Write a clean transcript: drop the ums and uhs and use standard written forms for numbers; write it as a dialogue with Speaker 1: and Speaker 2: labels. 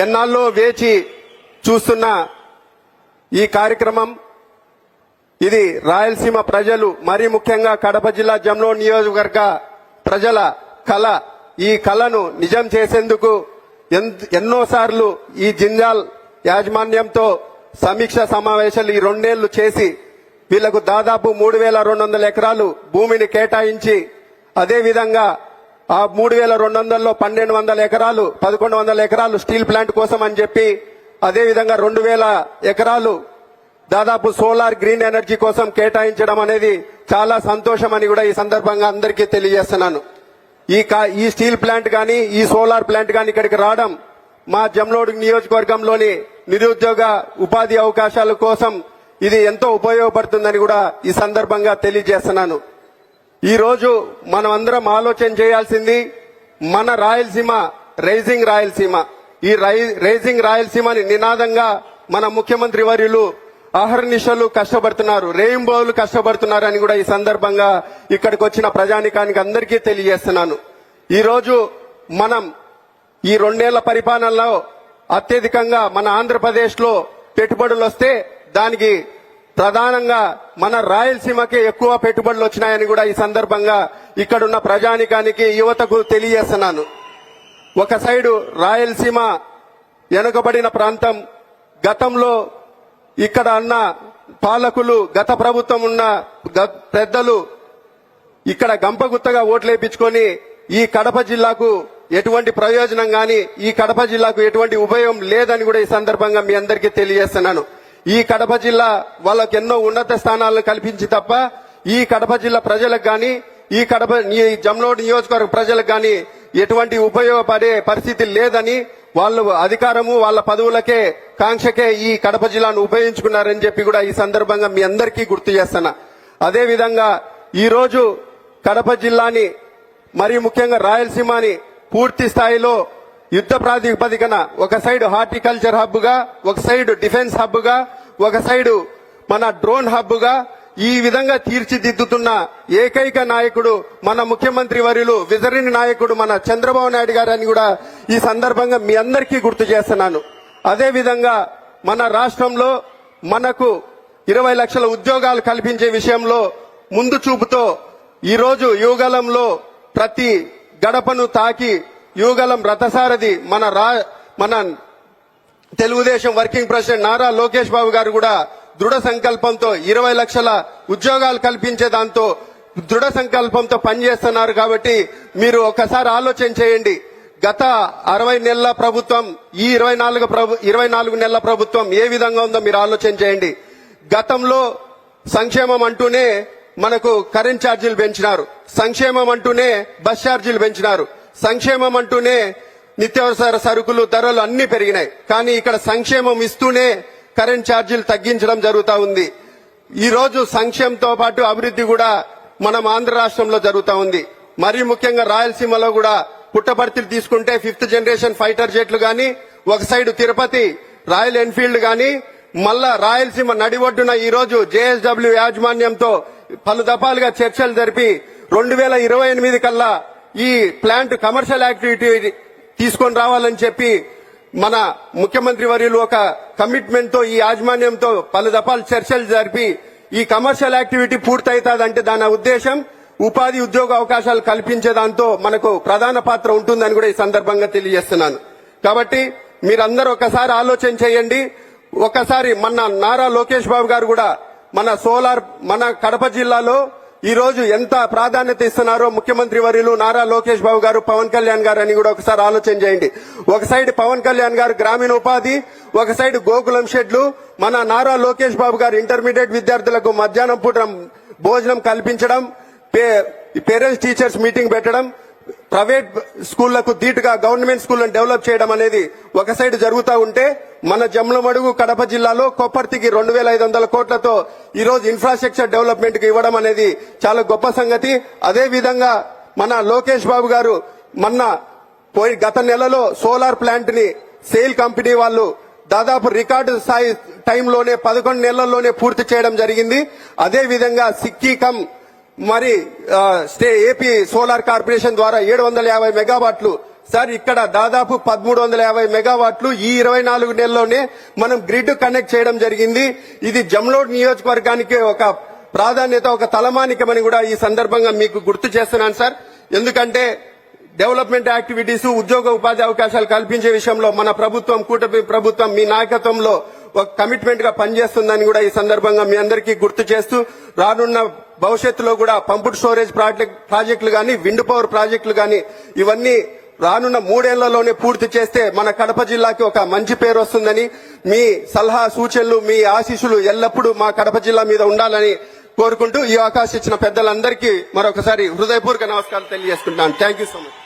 Speaker 1: ఎన్నాళ్ళో వేచి చూస్తున్న ఈ కార్యక్రమం ఇది రాయలసీమ ప్రజలు మరీ ముఖ్యంగా కడప జిల్లా జమ్లోడ్ నియోజకవర్గ ప్రజల కళ. ఈ కళను నిజం చేసేందుకు ఎన్నోసార్లు ఈ జింజాల్ యాజమాన్యంతో సమీక్ష సమావేశాలు ఈ 2 నెలలు చేసి వీళ్లకు దాదాపు 3,200 ఎకరాలు భూమిని కేటాయించి అదేవిధంగా ఆ 3,200లో 1,200 ఎకరాలు 1,100 ఎకరాలు స్టీల్ ప్లాంట్ కోసం అని చెప్పి అదేవిధంగా 2,000 ఎకరాలు దాదాపు సోలార్ గ్రీన్ ఎనర్జీ కోసం కేటాయించడం అనేది చాలా సంతోషం అని కూడా ఈ సందర్భంగా అందరికీ తెలియజేస్తున్నాను. ఈ స్టీల్ ప్లాంట్ గాని ఈ సోలార్ ప్లాంట్ గాని ఇక్కడికి రావడం మా జమ్లోడ్ నియోజకవర్గంలోని నిరుద్యోగ ఉపాధి అవకాశాల కోసం ఇది ఎంతో ఉపయోగపడుతుందని కూడా ఈ సందర్భంగా తెలియజేస్తున్నాను. ఈ రోజు మనం అందరం ఆలోచన చేయాల్సింది మన రాయలసీమ రైజింగ్ రాయలసీమ. ఈ రైజింగ్ రాయలసీమని నినాదంగా మన ముఖ్యమంత్రి వర్యులు అహర్నిశలు కష్టపడుతున్నారు, రేయింబోలు కష్టపడుతున్నారు అని కూడా ఈ సందర్భంగా ఇక్కడికి వచ్చిన ప్రజానికానికి అందరికీ తెలియజేస్తున్నాను. ఈ రోజు మనం ఈ 2 నెలల పరిపాలనలో అత్యధికంగా మన ఆంధ్రప్రదేశ్ లో పెట్టుబడులు వస్తే దానికి ప్రధానంగా మన రాయలసీమకే ఎక్కువ పెట్టుబడులు వచ్చినాయని కూడా ఈ సందర్భంగా ఇక్కడున్న ప్రజానికానికి యువతకు తెలియజేస్తున్నాను. ఒక సైడు రాయలసీమ వెనుకబడిన ప్రాంతం. గతంలో ఇక్కడ అన్న పాలకులు గత ప్రభుత్వం ఉన్న పెద్దలు ఇక్కడ గంపగుత్తగా ఓట్లేపించుకొని ఈ కడప జిల్లాకు ఎటువంటి ప్రయోజనం గాని ఈ కడప జిల్లాకు ఎటువంటి ఉపయోగం లేదని కూడా ఈ సందర్భంగా మీ అందరికీ తెలియజేస్తున్నాను. ఈ కడప జిల్లా వాళ్ళకు ఎన్నో ఉన్నత స్థానాలను కల్పించి తప్ప ఈ కడప జిల్లా ప్రజలకు గాని ఈ జమ్లోడ్ నియోజకవర్గ ప్రజలకు గాని ఎటువంటి ఉపయోగపడే పరిస్థితి లేదని వాళ్ళు అధికారము వాళ్ళ పదవులకే కాంక్షకే ఈ కడప జిల్లాను ఉపయోగించుకున్నారని చెప్పి కూడా ఈ సందర్భంగా మీ అందరికీ గుర్తు చేస్తున్నా. అదేవిధంగా ఈ రోజు కడప జిల్లాని మరి ముఖ్యంగా రాయలసీమని పూర్తి స్థాయిలో యుద్ధ ప్రాతిపదికన ఒక సైడ్ హార్టికల్చర్ హబ్ గా, ఒక సైడ్ డిఫెన్స్ హబ్ గా, ఒక సైడ్ మన డ్రోన్ హబ్ గా ఈ విధంగా తీర్చిదిద్దుతున్న ఏకైక నాయకుడు మన ముఖ్యమంత్రి వర్యులు విజనరీ నాయకుడు మన చంద్రబాబు నాయుడు గారు అని కూడా ఈ సందర్భంగా మీ అందరికీ గుర్తు చేస్తున్నాను. అదేవిధంగా మన రాష్ట్రంలో మనకు 20 లక్షల ఉద్యోగాలు కల్పించే విషయంలో ముందు చూపుతో ఈ రోజు యువగలంలో ప్రతి గడపను తాకి యువగలం రథసారథి మన తెలుగుదేశం వర్కింగ్ ప్రెసిడెంట్ నారా లోకేష్ బాబు గారు కూడా దృఢ సంకల్పంతో 20 లక్షల ఉద్యోగాలు కల్పించే దాంతో దృఢ సంకల్పంతో పనిచేస్తున్నారు. కాబట్టి మీరు ఒకసారి ఆలోచన చేయండి. గత 60 నెలల ప్రభుత్వం ఈ 24 నెలల ప్రభుత్వం ఏ విధంగా ఉందో మీరు ఆలోచన చేయండి. గతంలో సంక్షేమం అంటూనే మనకు కరెంట్ ఛార్జీలు పెంచినారు, సంక్షేమం అంటూనే బస్ ఛార్జీలు పెంచినారు, సంక్షేమం అంటూనే నిత్యావసర సరుకులు ధరలు అన్ని పెరిగినాయి. కానీ ఇక్కడ సంక్షేమం ఇస్తూనే కరెంట్ ఛార్జీలు తగ్గించడం జరుగుతా ఉంది. ఈ రోజు సంక్షేమంతో పాటు అభివృద్ధి కూడా మనం ఆంధ్ర రాష్ట్రంలో జరుగుతా ఉంది. మరీ ముఖ్యంగా రాయలసీమలో కూడా పుట్టపర్తిని తీసుకుంటే 5th జనరేషన్ ఫైటర్ జెట్లు గాని, ఒక సైడ్ తిరుపతి రాయల్ ఎన్ఫీల్డ్ గాని, మళ్ళా రాయలసీమ నడిఒడ్డున ఈ రోజు జేఎస్డబ్ల్యూ యాజమాన్యంతో పలు దఫాలుగా చర్చలు జరిపి 2028 కల్లా ఈ ప్లాంట్ కమర్షియల్ యాక్టివిటీ తీసుకొని రావాలని చెప్పి మన ముఖ్యమంత్రి వర్యులు ఒక కమిట్మెంట్ తో ఈ యాజమాన్యంతో పలు దఫాలు చర్చలు జరిపి ఈ కమర్షియల్ యాక్టివిటీ పూర్తవుతాదంటే దాని ఉద్దేశం ఉపాధి ఉద్యోగ అవకాశాలు కల్పించే దాంతో మనకు ప్రధాన పాత్ర ఉంటుందని కూడా ఈ సందర్భంగా తెలియజేస్తున్నాను. కాబట్టి మీరందరూ ఒకసారి ఆలోచన చేయండి. ఒకసారి మన నారా లోకేష్ బాబు గారు కూడా మన కడప జిల్లాలో ఈ రోజు ఎంత ప్రాధాన్యత ఇస్తున్నారో ముఖ్యమంత్రి వర్యులు నారా లోకేష్ బాబు గారు, పవన్ కళ్యాణ్ గారు అని కూడా ఒకసారి ఆలోచన చేయండి. ఒక సైడ్ పవన్ కళ్యాణ్ గారు గ్రామీణ ఉపాధి, ఒక సైడ్ గోకులం షెడ్లు, మన నారా లోకేష్ బాబు గారు ఇంటర్మీడియట్ విద్యార్థులకు మధ్యాహ్నం పూట భోజనం కల్పించడం, పేరెంట్స్ టీచర్స్ మీటింగ్ పెట్టడం, ప్రైవేట్ స్కూళ్లకు ధీటుగా గవర్నమెంట్ స్కూళ్లను డెవలప్ చేయడం అనేది ఒక సైడ్ జరుగుతూ ఉంటే, మన జమ్లమడుగు కడప జిల్లాలో కొప్పర్తికి 2,500 కోట్లతో ఈ రోజు ఇన్ఫ్రాస్ట్రక్చర్ డెవలప్మెంట్ కి ఇవ్వడం అనేది చాలా గొప్ప సంగతి. అదే విధంగా మన లోకేష్ బాబు గారు గత నెలలో సోలార్ ప్లాంట్ ని సేల్ కంపెనీ వాళ్ళు దాదాపు రికార్డు స్థాయి టైంలోనే 11 నెలల్లోనే పూర్తి చేయడం జరిగింది. అదే విధంగా సిక్కీ మరి ఏపీ సోలార్ కార్పొరేషన్ ద్వారా 750 మెగావాట్లు సార్ ఇక్కడ దాదాపు 1350 మెగావాట్లు ఈ 24 నెలల్లోనే మనం గ్రిడ్ కనెక్ట్ చేయడం జరిగింది. ఇది జమ్లోడ్ నియోజకవర్గానికి ఒక ప్రాధాన్యత, ఒక తలమానికమని కూడా ఈ సందర్భంగా మీకు గుర్తు చేస్తున్నాను సార్. ఎందుకంటే డెవలప్మెంట్ యాక్టివిటీస్, ఉద్యోగ ఉపాధి అవకాశాలు కల్పించే విషయంలో మన ప్రభుత్వం, కూటమి ప్రభుత్వం మీ నాయకత్వంలో ఒక కమిట్మెంట్ గా పనిచేస్తుందని కూడా ఈ సందర్భంగా మీ అందరికీ గుర్తు చేస్తూ, రానున్న భవిష్యత్తులో కూడా పంపుడ్ స్టోరేజ్ ప్రాజెక్టులు గాని, విండ్ పవర్ ప్రాజెక్టులు గాని ఇవన్నీ రానున్న 3 ఏళ్లలోనే పూర్తి చేస్తే మన కడప జిల్లాకి ఒక మంచి పేరు వస్తుందని, మీ సలహా సూచనలు, మీ ఆశీస్సులు ఎల్లప్పుడూ మా కడప జిల్లా మీద ఉండాలని కోరుకుంటూ ఈ అవకాశం ఇచ్చిన పెద్దలందరికీ మరొకసారి హృదయపూర్వక నమస్కారాలు తెలియజేసుకుంటాను. Thank you so much.